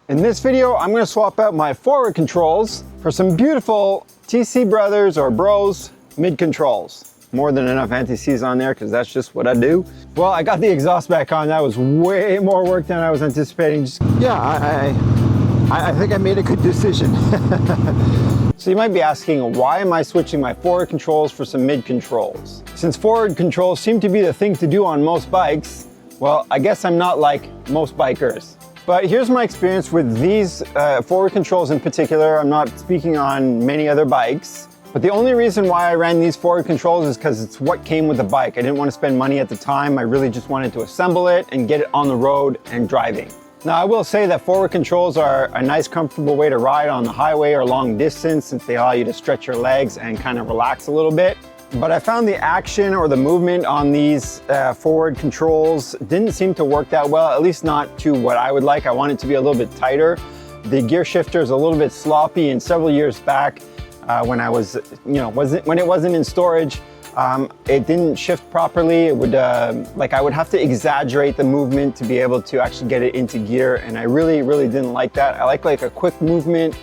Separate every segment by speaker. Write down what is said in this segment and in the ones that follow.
Speaker 1: In this video, I'm going to swap out my forward controls for some beautiful TC Brothers or Bros mid controls. More than enough anti-seize on there because that's just what I do. Well, I got the exhaust back on. That was way more work than I was anticipating. I think I made a good decision. So you might be asking, why am I switching my forward controls for some mid controls? Since forward controls seem to be the thing to do on most bikes, well, I guess I'm not like most bikers. But here's my experience with these forward controls in particular. I'm not speaking on many other bikes, but the only reason why I ran these forward controls is because it's what came with the bike. I didn't want to spend money at the time. I really just wanted to assemble it and get it on the road and driving. Now, I will say that forward controls are a nice, comfortable way to ride on the highway or long distance since they allow you to stretch your legs and kind of relax a little bit. But I found the action or the movement on these forward controls didn't seem to work that well, at least not to what I would like. I want it to be a little bit tighter. The gear shifter is a little bit sloppy, and several years back when I was, when it wasn't in storage, it didn't shift properly. It would, I would have to exaggerate the movement to be able to actually get it into gear, and I really didn't like that. I like a quick movement,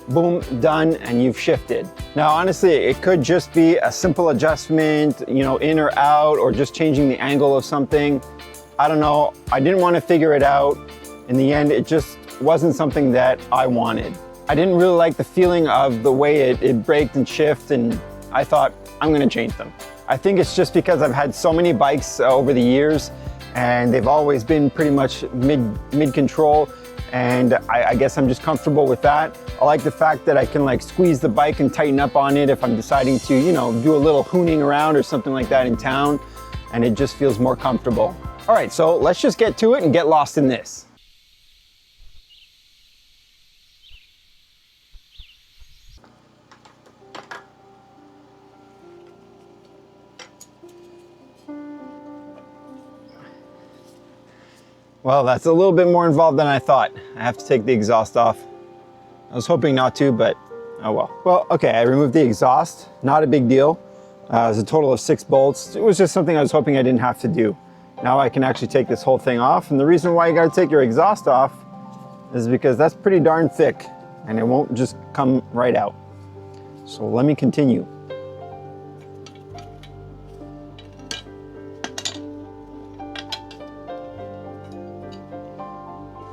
Speaker 1: boom, done, and you've shifted. Now, honestly, it could just be a simple adjustment, in or out, or just changing the angle of something. I don't know. I didn't want to figure it out. In the end, it just wasn't something that I wanted. I didn't really like the feeling of the way it braked and shifted, and I thought, I'm going to change them. I think it's just because I've had so many bikes over the years, and they've always been pretty much mid control. And I guess I'm just comfortable with that. I like the fact that I can squeeze the bike and tighten up on it if I'm deciding to, do a little hooning around or something like that in town, and it just feels more comfortable. All right, so let's just get to it and get lost in this. Well, that's a little bit more involved than I thought. I have to take the exhaust off. I was hoping not to, but oh well. Well, okay, I removed the exhaust. Not a big deal. It was a total of 6 bolts. It was just something I was hoping I didn't have to do. Now I can actually take this whole thing off. And the reason why you gotta take your exhaust off is because that's pretty darn thick and it won't just come right out. So let me continue.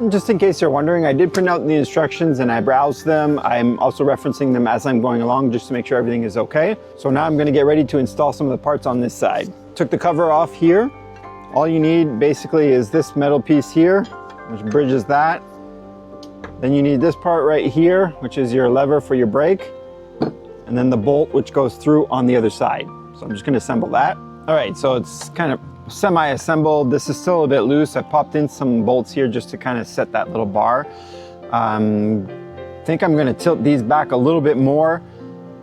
Speaker 1: Just in case you're wondering, I did print out the instructions and I browsed them. I'm also referencing them as I'm going along just to make sure everything is okay. So now I'm going to get ready to install some of the parts on this side. Took the cover off here. All you need basically is this metal piece here, which bridges that. Then you need this part right here, which is your lever for your brake. And then the bolt which goes through on the other side. So I'm just going to assemble that. All right, so it's kind of semi-assembled. This is still a bit loose. I popped in some bolts here just to kind of set that little bar. I think I'm going to tilt these back a little bit more,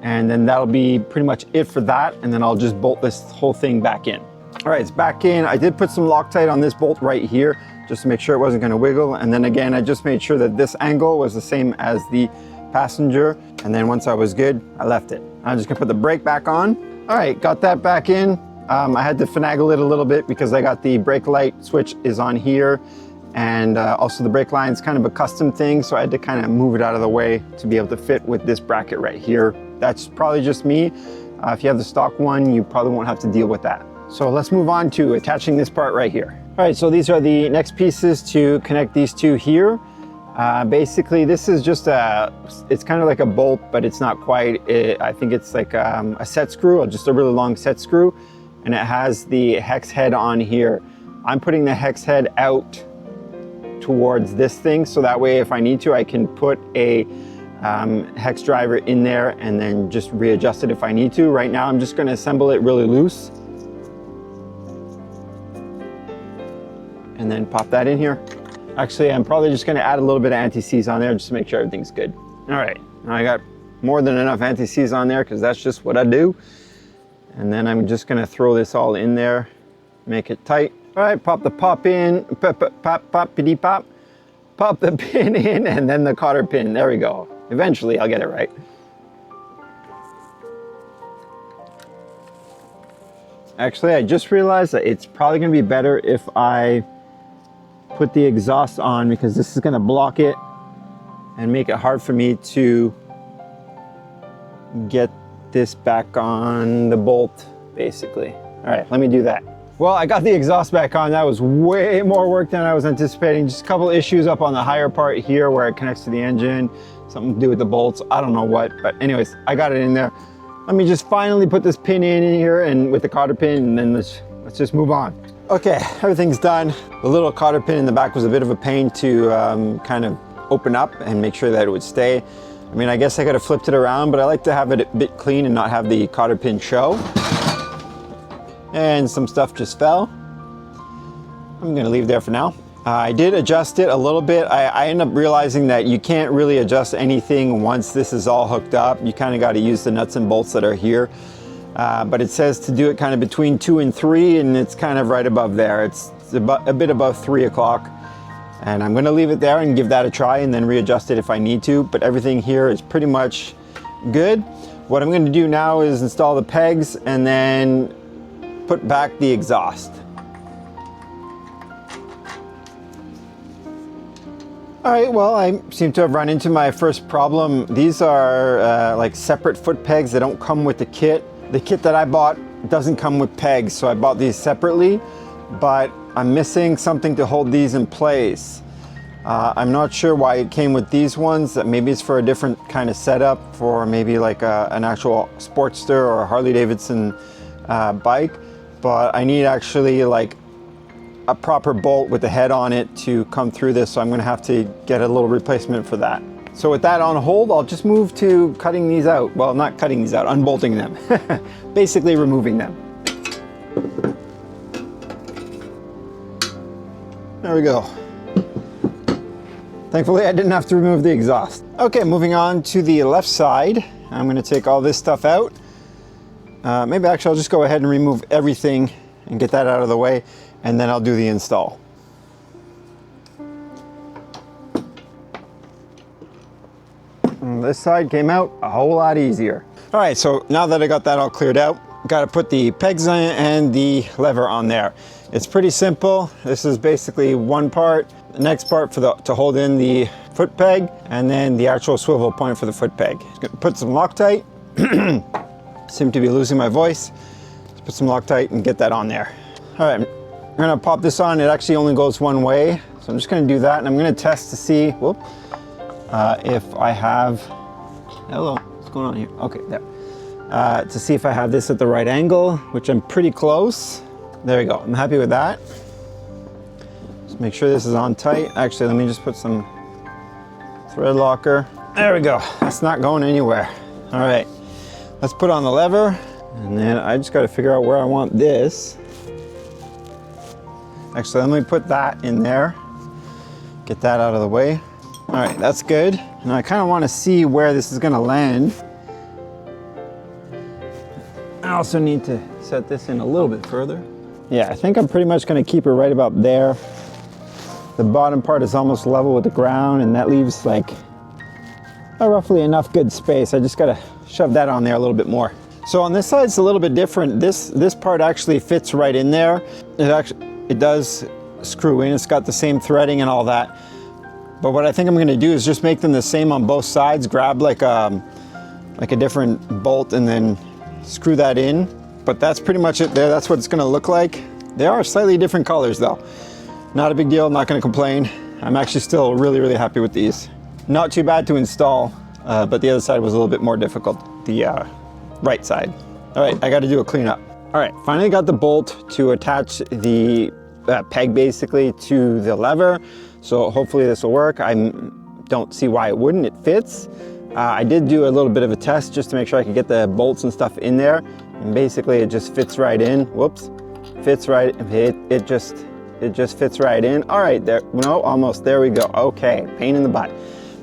Speaker 1: and then that'll be pretty much it for that. And then I'll just bolt this whole thing back in. All right, it's back in. I did put some Loctite on this bolt right here just to make sure it wasn't going to wiggle. And then again, I just made sure that this angle was the same as the passenger. And then once I was good, I left it. I'm just going to put the brake back on. All right, got that back in. I had to finagle it a little bit because I got the brake light switch is on here, and also the brake line is kind of a custom thing, so I had to kind of move it out of the way to be able to fit with this bracket right here. That's probably just me. If you have the stock one, you probably won't have to deal with that. So let's move on to attaching this part right here. All right, so these are the next pieces to connect these two here. Basically, this is just it's kind of like a bolt, but it's not quite. I think it's like a set screw, or just a really long set screw. And it has the hex head on here. I'm putting the hex head out towards this thing, so that way if I need to, I can put a hex driver in there and then just readjust it if I need to. Right now, I'm just going to assemble it really loose. And then pop that in here. Actually, I'm probably just going to add a little bit of anti-seize on there just to make sure everything's good. All right, now I got more than enough anti-seize on there because that's just what I do. And then I'm just gonna throw this all in there, make it tight. All right, pop the pop in, pop the pin in, and then the cotter pin. There we go. Eventually, I'll get it right. Actually, I just realized that it's probably gonna be better if I put the exhaust on because this is gonna block it and make it hard for me to get this back on the bolt, basically. All right, let me do that. Well, I got the exhaust back on. That was way more work than I was anticipating. Just a couple issues up on the higher part here where it connects to the engine. Something to do with the bolts, I don't know what, but anyways, I got it in there. Let me just finally put this pin in here and with the cotter pin, and then let's just move on. Okay, everything's done. The little cotter pin in the back was a bit of a pain to kind of open up and make sure that it would stay. I mean, I guess I could have flipped it around, but I like to have it a bit clean and not have the cotter pin show. And some stuff just fell. I'm gonna leave there for now. I did adjust it a little bit. I ended up realizing that you can't really adjust anything once this is all hooked up. You kind of got to use the nuts and bolts that are here. But it says to do it kind of between 2 and 3, and it's kind of right above there. It's a bit above 3 o'clock. And I'm gonna leave it there and give that a try and then readjust it if I need to. But everything here is pretty much good. What I'm gonna do now is install the pegs and then put back the exhaust. All right, well, I seem to have run into my first problem. These are like separate foot pegs. They don't come with the kit. The kit that I bought doesn't come with pegs, so I bought these separately, but I'm missing something to hold these in place. I'm not sure why it came with these ones. Maybe it's for a different kind of setup, for maybe like an actual Sportster or a Harley-Davidson bike, but I need actually like a proper bolt with the head on it to come through this, so I'm gonna have to get a little replacement for that. So with that on hold, I'll just move to cutting these out. Well, not cutting these out, unbolting them. Basically removing them. There we go. Thankfully, I didn't have to remove the exhaust. Okay, moving on to the left side. I'm gonna take all this stuff out. Maybe actually I'll just go ahead and remove everything and get that out of the way, and then I'll do the install. And this side came out a whole lot easier. All right, so now that I got that all cleared out, got to put the pegs on and the lever on there. It's pretty simple. This is basically one part. The next part to hold in the foot peg, and then the actual swivel point for the foot peg. Put some Loctite. Seem to be losing my voice. Let's put some Loctite and get that on there. All right, I'm gonna pop this on. It actually only goes one way, so I'm just gonna do that, and I'm gonna test to see, if I have, hello, what's going on here? Okay, there. To see if I have this at the right angle, which I'm pretty close. There we go, I'm happy with that. Just make sure this is on tight. Actually, let me just put some thread locker. There we go, it's not going anywhere. All right, let's put on the lever, and then I just gotta figure out where I want this. Actually, let me put that in there. Get that out of the way. All right, that's good. And I kind of want to see where this is going to land. I also need to set this in a little bit further. Yeah, I think I'm pretty much going to keep it right about there. The bottom part is almost level with the ground, and that leaves like roughly enough good space. I just got to shove that on there a little bit more. So on this side, it's a little bit different. This part actually fits right in there. It does screw in. It's got the same threading and all that. But what I think I'm going to do is just make them the same on both sides. Grab like a different bolt and then screw that in. But that's pretty much it there. That's what it's going to look like. They are slightly different colors though. Not a big deal. I'm not going to complain. I'm actually still really, really happy with these. Not too bad to install, but the other side was a little bit more difficult. The right side. All right, I got to do a cleanup. All right, finally got the bolt to attach the peg basically to the lever. So hopefully this will work. I don't see why it wouldn't. It fits. I did do a little bit of a test just to make sure I could get the bolts and stuff in there. And basically it just fits right in. Whoops. Fits right. It just fits right in. All right, there. No, almost. There we go. Okay, pain in the butt.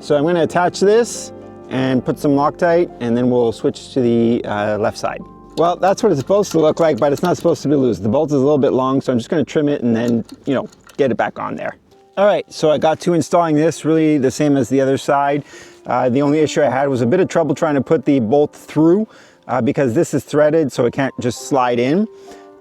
Speaker 1: So I'm going to attach this and put some Loctite, and then we'll switch to the left side. Well, that's what it's supposed to look like, but it's not supposed to be loose. The bolt is a little bit long, so I'm just going to trim it and then, get it back on there. All right, so I got to installing this really the same as the other side. The only issue I had was a bit of trouble trying to put the bolt through because this is threaded, so it can't just slide in.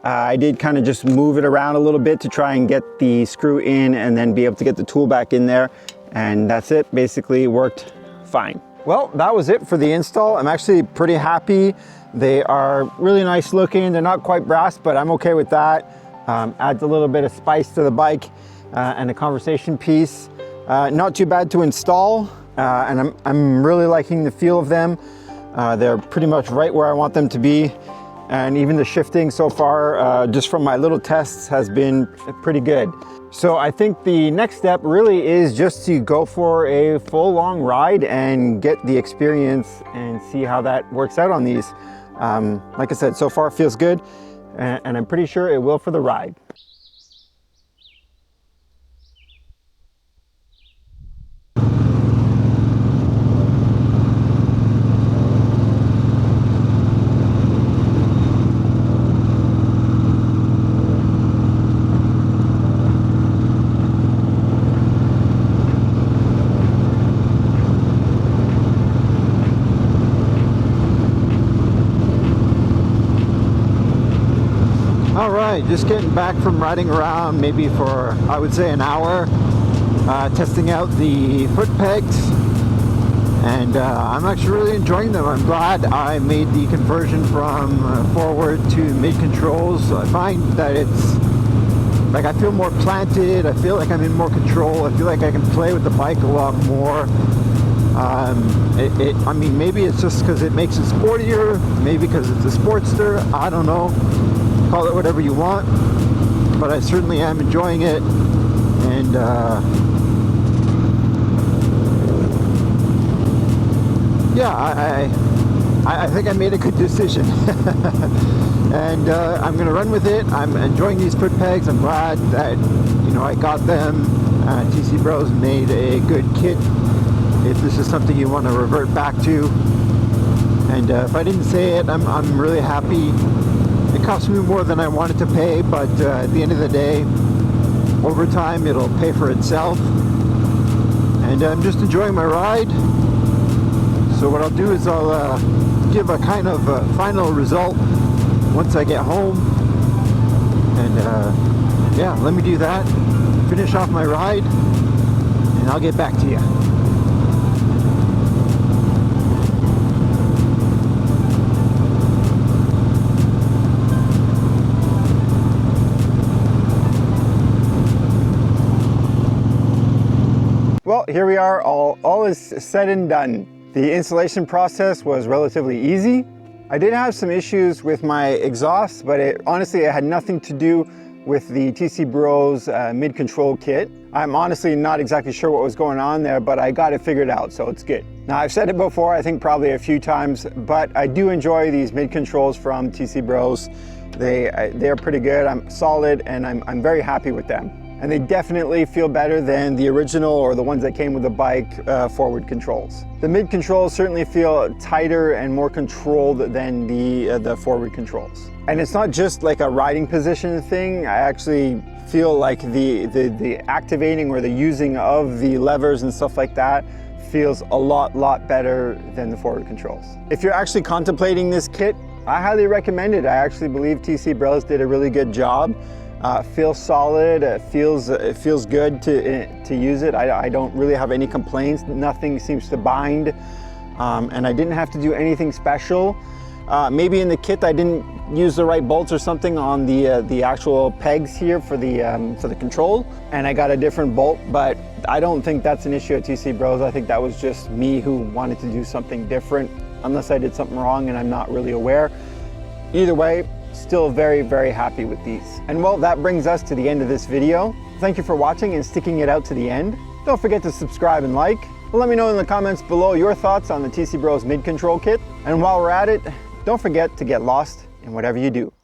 Speaker 1: I did kind of just move it around a little bit to try and get the screw in and then be able to get the tool back in there. and that's it. Basically worked fine. Well, that was it for the install. I'm actually pretty happy. They are really nice looking. They're not quite brass, but I'm okay with that. Adds a little bit of spice to the bike and a conversation piece. Not too bad to install, and I'm really liking the feel of them. They're pretty much right where I want them to be. And even the shifting so far, just from my little tests, has been pretty good. So I think the next step really is just to go for a full long ride and get the experience and see how that works out on these. Like I said, so far it feels good, and I'm pretty sure it will for the ride. All right, just getting back from riding around maybe for, I would say, an hour, testing out the foot pegs, and I'm actually really enjoying them. I'm glad I made the conversion from forward to mid controls. I find that it's like I feel more planted, I feel like I'm in more control, I feel like I can play with the bike a lot more. I mean, maybe it's just because it makes it sportier, maybe because it's a Sportster, I don't know. Call it whatever you want, but I certainly am enjoying it, and yeah, I think I made a good decision. And I'm gonna run with it. I'm enjoying these foot pegs. I'm glad that, you know, I got them. TC Bros made a good kit if this is something you want to revert back to. And if I didn't say it, I'm really happy. It cost me more than I wanted to pay, but at the end of the day, over time it'll pay for itself. And I'm just enjoying my ride. So what I'll do is I'll give a kind of final result once I get home. And yeah, let me do that, finish off my ride, and I'll get back to you. Well, here we are, all is said and done. The installation process was relatively easy. I did have some issues with my exhaust, but honestly, it had nothing to do with the TC Bros mid-control kit. I'm honestly not exactly sure what was going on there, but I got it figured out, so it's good. Now, I've said it before, I think probably a few times, but I do enjoy these mid-controls from TC Bros. They're pretty good, I'm solid, and I'm very happy with them. And they definitely feel better than the original or the ones that came with the bike forward controls. The mid controls certainly feel tighter and more controlled than the forward controls. And it's not just like a riding position thing. I actually feel like the activating or the using of the levers and stuff like that feels a lot better than the forward controls. If you're actually contemplating this kit, I highly recommend it. I actually believe TC Bros did a really good job. Feels solid, it feels good to use it. I don't really have any complaints. Nothing seems to bind, and I didn't have to do anything special. Maybe in the kit I didn't use the right bolts or something on the actual pegs here for the control, and I got a different bolt, but I don't think that's an issue at TC Bros. I think that was just me who wanted to do something different, unless I did something wrong and I'm not really aware. Either way, still very happy with these. And well, that brings us to the end of this video. Thank you for watching and sticking it out to the end. Don't forget to subscribe and like. Let me know in the comments below your thoughts on the TC Bros mid-control kit. And while we're at it, don't forget to get lost in whatever you do.